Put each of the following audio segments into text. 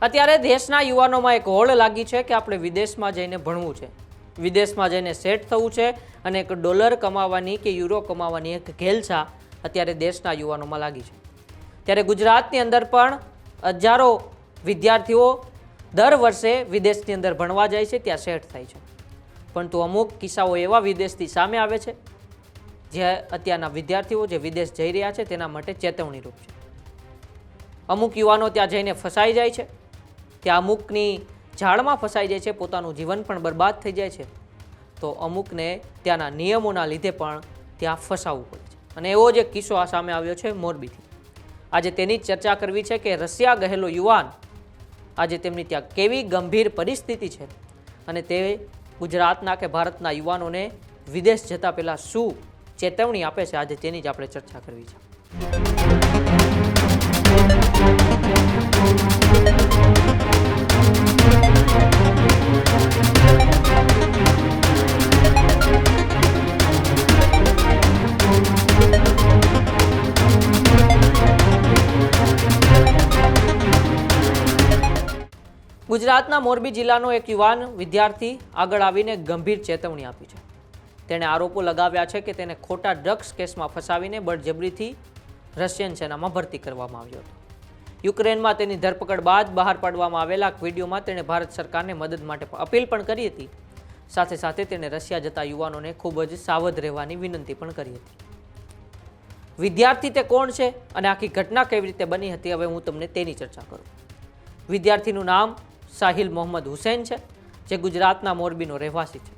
અત્યારે દેશના યુવાનોમાં એક હોડ લાગી છે કે આપણે વિદેશમાં જઈને ભણવું છે, વિદેશમાં જઈને સેટ થવું છે અને એક ડોલર કમાવાની કે યુરો કમાવાની એક ઘેલછા અત્યારે દેશના યુવાનોમાં લાગી છે। ત્યારે ગુજરાતની અંદર પણ હજારો વિદ્યાર્થીઓ દર વર્ષે વિદેશની અંદર ભણવા જાય છે, ત્યાં સેટ થાય છે, પરંતુ અમુક કિસ્સાઓ એવા વિદેશથી સામે આવે છે જે અત્યારના વિદ્યાર્થીઓ જે વિદેશ જઈ રહ્યા છે તેના માટે ચેતવણીરૂપ છે। અમુક યુવાનો ત્યાં જઈને ફસાઈ જાય છે, ત્યાં અમુકની જાળમાં ફસાઈ જાય છે, પોતાનું જીવન પણ બરબાદ થઈ જાય છે, તો અમુકને ત્યાંના નિયમોના લીધે પણ ત્યાં ફસાવવું પડે છે। અને એવો જ એક કિસ્સો આ સામે આવ્યો છે મોરબીથી। આજે તેની જ ચર્ચા કરવી છે કે રશિયા ગયેલો યુવાન આજે તેમની ત્યાં કેવી ગંભીર પરિસ્થિતિ છે અને તે ગુજરાતના કે ભારતના યુવાનોને વિદેશ જતા પહેલાં શું ચેતવણી આપે છે, આજે તેની જ આપણે ચર્ચા કરવી છે। ગુજરાતના મોરબી જિલ્લાનો એક યુવાન વિદ્યાર્થી આગળ આવીને ગંભીર ચેતવણી આપી છે। તેણે આરોપો લગાવ્યા છે કે તેને ખોટા ડ્રગ્સ કેસમાં ફસાવીને બળજબરીથી રશિયન સેનામાં ભરતી કરવામાં આવ્યો હતો। યુક્રેનમાં તેની ધરપકડ બાદ બહાર પાડવામાં આવેલા એક વિડીયોમાં તેણે ભારત સરકારને મદદ માટે અપીલ પણ કરી હતી, સાથે સાથે તેણે રશિયા જતા યુવાનોને ખૂબ જ સાવધ રહેવાની વિનંતી પણ કરી હતી। વિદ્યાર્થી તે કોણ છે અને આખી ઘટના કેવી રીતે બની હતી, હવે હું તમને તેની ચર્ચા કરું। વિદ્યાર્થીનું નામ સાહિલ મોહમ્મદ હુસૈન છે, જે ગુજરાતના મોરબીનો રહેવાસી છે।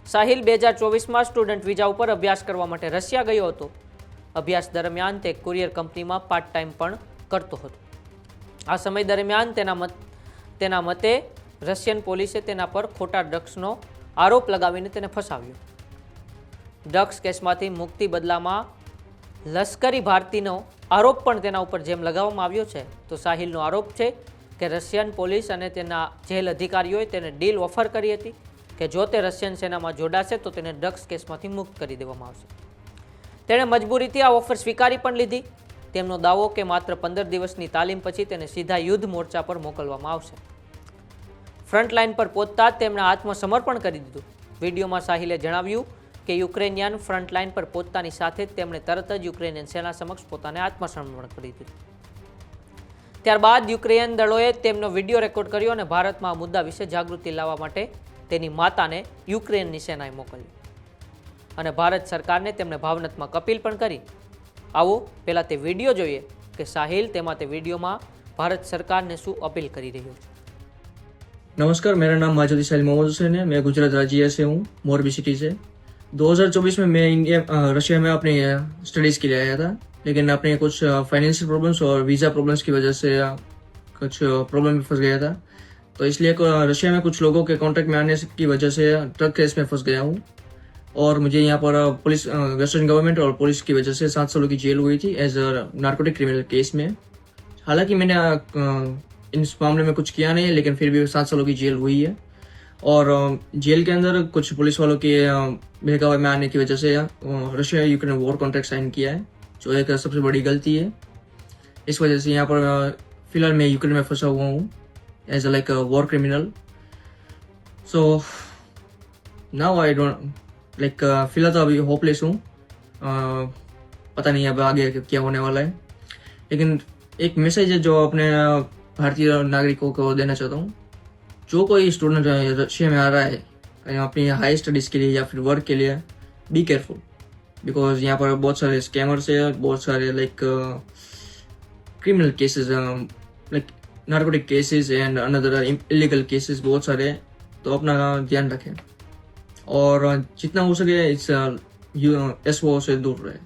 સાહિલ 2024માં સ્ટુડન્ટ વિઝા ઉપર અભ્યાસ કરવા માટે રશિયા ગયો હતો। અભ્યાસ દરમિયાન તે કુરિયર કંપનીમાં પાર્ટ ટાઈમ પણ કરતો હતો। આ સમય દરમિયાન તેના મતે રશિયન પોલીસે તેના પર ખોટા ડ્રગ્સનો આરોપ લગાવીને તેને ફસાવ્યો। ડ્રગ્સ કેસમાંથી મુક્તિ બદલામાં લશ્કરી ભારતીનો આરોપ પણ તેના ઉપર જેમ લગાવવામાં આવ્યો છે, તો સાહિલનો આરોપ છે કે રશિયન પોલીસ અને તેના જેલ અધિકારીઓએ તેને ડીલ ઓફર કરી હતી કે જો તે રશિયન સેનામાં જોડાશે તો તેને ડ્રગ્સ કેસમાંથી મુક્ત કરી દેવામાં આવશે। તેણે મજબૂરીથી આ ઓફર સ્વીકારી પણ લીધી। તેમનો દાવો કે માત્ર 15 દિવસની તાલીમ પછી તેને સીધા યુદ્ધ મોરચા પર મોકલવામાં આવશે। ફ્રન્ટલાઇન પર પહોંચતા જ તેમણે આત્મસમર્પણ કરી દીધું। વિડીયોમાં સાહિલે જણાવ્યું કે યુક્રેનિયન ફ્રન્ટલાઇન પર પહોંચતાની સાથે જ તેમણે તરત જ યુક્રેનિયન સેના સમક્ષ પોતાને આત્મસમર્પણ કરી દીધું। ત્યારબાદ યુક્રેનિયન દળોએ તેમનો વિડીયો રેકોર્ડ કર્યો અને ભારતમાં આ મુદ્દા વિશે જાગૃતિ લાવવા માટે તેની માતાને યુક્રેનની સેનાએ મોકલી અને ભારત સરકારને તેમણે ભાવનાત્મક અપીલ પણ કરી। આવો પહેલાં તે વિડીયો જોઈએ કે સાહિલ તેમાં તે વિડીયોમાં भारत सरकार ने शू अपील करी रही है। नमस्कार, मेरा नाम माजदी साहिल मोहम्मद हुसैन है। मैं गुजरात राज्य से हूँ, मोरबी सिटी से। 2024 में मैं रशिया में अपनी स्टडीज़ के लिए आया था, लेकिन अपने कुछ फाइनेंशियल प्रॉब्लम्स और वीज़ा प्रॉब्लम्स की वजह से कुछ प्रॉब्लम में फंस गया था। तो इसलिए रशिया में कुछ लोगों के कॉन्टेक्ट में आने की वजह से ड्रग केस में फंस गया हूँ और मुझे यहाँ पर पुलिस, वेस्टर्न गवर्नमेंट और पुलिस की वजह से 7 सालों की जेल हुई थी as a narcotic criminal case में। हालांकि मैंने इस मामले में कुछ किया नहीं है, लेकिन फिर भी 7 सालों की जेल हुई है। और जेल के अंदर कुछ पुलिस वालों के बहकावे में आने की वजह से Russia Ukraine war contract sign किया है, जो एक सबसे बड़ी गलती है। इस वजह से यहाँ पर फिलहाल मैं यूक्रेन में फंसा हुआ हूँ as a like war criminal. So now I don't like फिलहाल तो अभी होपलेस हूँ, पता नहीं अब आगे क्या होने वाला है। लेकिन एक मैसेज है जो अपने भारतीय नागरिकों को देना चाहता हूँ। जो कोई स्टूडेंट रशिया में आ रहा है अपनी हाई स्टडीज़ के लिए या फिर वर्क के लिए, बी केयरफुल, बिकॉज यहाँ पर बहुत सारे स्कैमर्स है, बहुत सारे like criminal cases, like narcotic cases and another illegal cases बहुत सारे हैं। तो अपना ध्यान रखें और जितना हो सके इस एसओ से दूर रहे।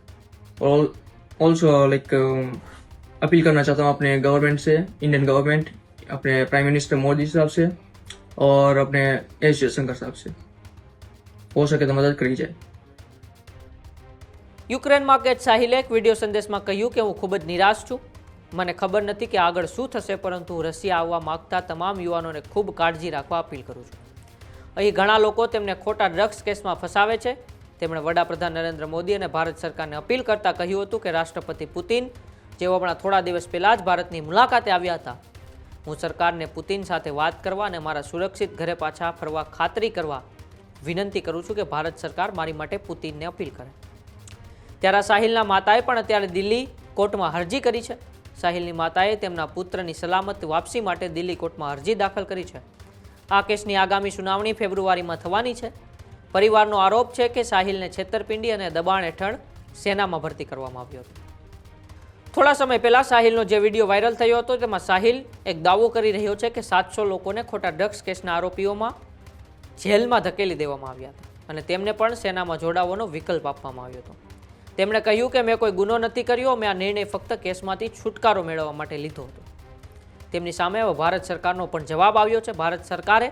और ऑल्सो लाइक अपील करना चाहता हूँ अपने गवर्नमेंट से, इंडियन गवर्नमेंट, अपने प्राइम मिनिस्टर मोदी साहब से और अपने एस जयशंकर साहब से, हो सके तो मदद करी जाए। યુક્રેનમાં કેદ સાહિલે એક વિડીયો સંદેશમાં કહ્યું કે હું ખૂબ જ નિરાશ છું, મને ખબર નથી કે આગળ શું થશે, પરંતુ રશિયા આવવા માંગતા તમામ યુવાનોને ખૂબ કાળજી રાખવા અપીલ કરું છું। અહીં ઘણા લોકો તેમને ખોટા ડ્રગ્સ કેસમાં ફસાવે છે। તેમણે વડાપ્રધાન નરેન્દ્ર મોદી અને ભારત સરકારને અપીલ કરતા કહ્યું હતું કે રાષ્ટ્રપતિ પુતિન, જેઓ હમણાં થોડા દિવસ પહેલાં જ ભારતની મુલાકાતે આવ્યા હતા, હું સરકારને પુતિન સાથે વાત કરવા અને મારા સુરક્ષિત ઘરે પાછા ફરવા ખાતરી કરવા વિનંતી કરું છું કે ભારત સરકાર મારી માટે પુતિનને અપીલ કરે. ત્યારે સાહિલના માતાએ પણ અત્યારે દિલ્હી કોર્ટમાં અરજી કરી છે. સાહિલની માતાએ તેમના પુત્રની સલામત વાપસી માટે દિલ્હી કોર્ટમાં અરજી દાખલ કરી છે. આ કેસની આગામી સુનાવણી ફેબ્રુઆરીમાં થવાની છે. પરિવારનો આરોપ છે કે સાહિલને છેતરપિંડી અને દબાણ હેઠળ સેનામાં ભરતી કરવામાં આવ્યો હતો. થોડા સમય પહેલા સાહિલનો જે વિડીયો વાયરલ થયો હતો તેમાં સાહિલ એક દાવો કરી રહ્યો છે કે 700 લોકોને ખોટા ડ્રગ્સ કેસના આરોપીઓમાં જેલમાં ધકેલી દેવામાં આવ્યા હતા અને તેમને પણ સેનામાં જોડાવાનો વિકલ્પ આપવામાં આવ્યો હતો. તેમણે કહ્યું કે મેં કોઈ ગુનો નથી કર્યો, મેં આ નિર્ણય ફક્ત કેસમાંથી છુટકારો મેળવવા માટે લીધો હતો. તેમની સામે હવે ભારત સરકારનો પણ જવાબ આવ્યો છે. ભારત સરકારે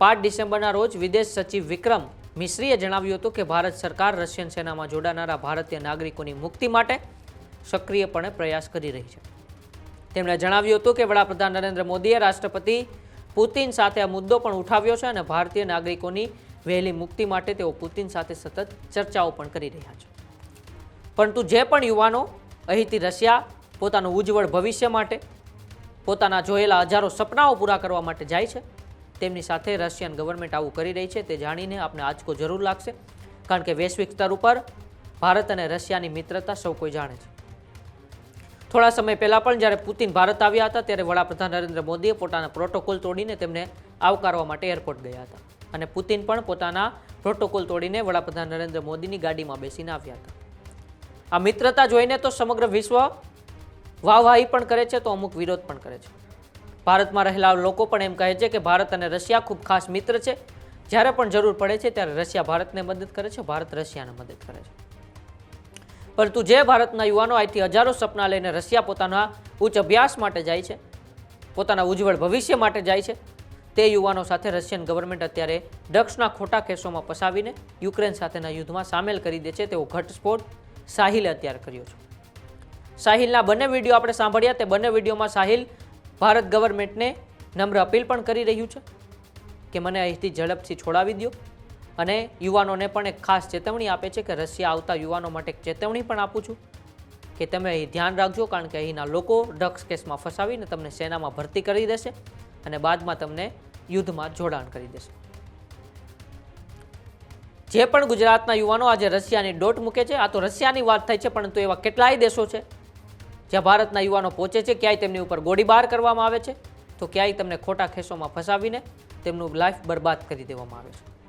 5 ડિસેમ્બરના રોજ વિદેશ સચિવ વિક્રમ મિશ્રીએ જણાવ્યું હતું કે ભારત સરકાર રશિયન સેનામાં જોડાનારા ભારતીય નાગરિકોની મુક્તિ માટે સક્રિયપણે પ્રયાસ કરી રહી છે. તેમણે જણાવ્યું હતું કે વડાપ્રધાન નરેન્દ્ર મોદીએ રાષ્ટ્રપતિ પુતિન સાથે આ મુદ્દો પણ ઉઠાવ્યો છે અને ભારતીય નાગરિકોની વહેલી મુક્તિ માટે તેઓ પુતિન સાથે સતત ચર્ચાઓ પણ કરી રહ્યા છે. પરંતુ જે પણ યુવાનો અહીંથી રશિયા પોતાનું ઉજ્જવળ ભવિષ્ય માટે, પોતાના જોયેલા હજારો સપનાઓ પૂરા કરવા માટે જાય છે, તેમની સાથે રશિયન ગવર્મેન્ટ આવું કરી રહી છે તે જાણીને આપને આંચકો જરૂર લાગશે. કારણ કે વૈશ્વિક સ્તર ઉપર ભારત અને રશિયાની મિત્રતા સૌ કોઈ જાણે છે. થોડા સમય પહેલાં પણ જ્યારે પુતિન ભારત આવ્યા હતા ત્યારે વડાપ્રધાન નરેન્દ્ર મોદીએ પોતાના પ્રોટોકોલ તોડીને તેમને આવકારવા માટે એરપોર્ટ ગયા હતા અને પુતિન પણ પોતાના પ્રોટોકોલ તોડીને વડાપ્રધાન નરેન્દ્ર મોદીની ગાડીમાં બેસીને આવ્યા હતા. આ મિત્રતા જોઈને તો સમગ્ર વિશ્વ વાહવાહી પણ કરે છે તો અમુક વિરોધ પણ કરે છે. ભારતમાં રહેલા લોકો પણ એમ કહે છે કે ભારત અને રશિયા ખૂબ ખાસ મિત્ર છે. જ્યારે પણ જરૂર પડે છે ત્યારે રશિયા ભારતને મદદ કરે છે, ભારત રશિયાને મદદ કરે છે. પરંતુ જે ભારતના યુવાનો અહીંથી હજારો સપના લઈને રશિયા પોતાના ઉચ્ચ અભ્યાસ માટે જાય છે, પોતાના ઉજ્જવળ ભવિષ્ય માટે જાય છે, તે યુવાનો સાથે રશિયન ગવર્મેન્ટ અત્યારે ડ્રગ્સના ખોટા કેસોમાં ફસાવીને યુક્રેન સાથેના યુદ્ધમાં સામેલ કરી દે છે તેવો ઘટસ્ફોટ સાહિલે અત્યારે કર્યો છે. સાહિલના બંને વિડીયો આપણે સાંભળ્યા. તે બંને વિડીયોમાં સાહિલ ભારત ગવર્મેન્ટને નમ્ર અપીલ પણ કરી રહ્યું છે કે મને અહીંથી ઝડપથી છોડાવી દો અને યુવાનોને પણ એક ખાસ ચેતવણી આપે છે કે રશિયા આવતા યુવાનો માટે એક ચેતવણી પણ આપું છું કે તમે અહીં ધ્યાન રાખજો, કારણ કે અહીંના લોકો ડ્રગ્સ કેસમાં ફસાવીને તમને સેનામાં ભરતી કરી દેશે અને બાદમાં તમને યુદ્ધમાં જોડાણ કરી દેશે. જે પણ ગુજરાતના યુવાનો આજે રશિયાની દોટ મૂકે છે, આ તો રશિયાની વાત થઈ છે, પરંતુ એવા કેટલાય દેશો છે જ્યાં ભારતના યુવાનો પહોંચે છે, ક્યાંય તેમની ઉપર ગોળીબાર કરવામાં આવે છે તો ક્યાંય તમને ખોટા કેસોમાં ફસાવીને તેમનું લાઈફ બરબાદ કરી દેવામાં આવે છે.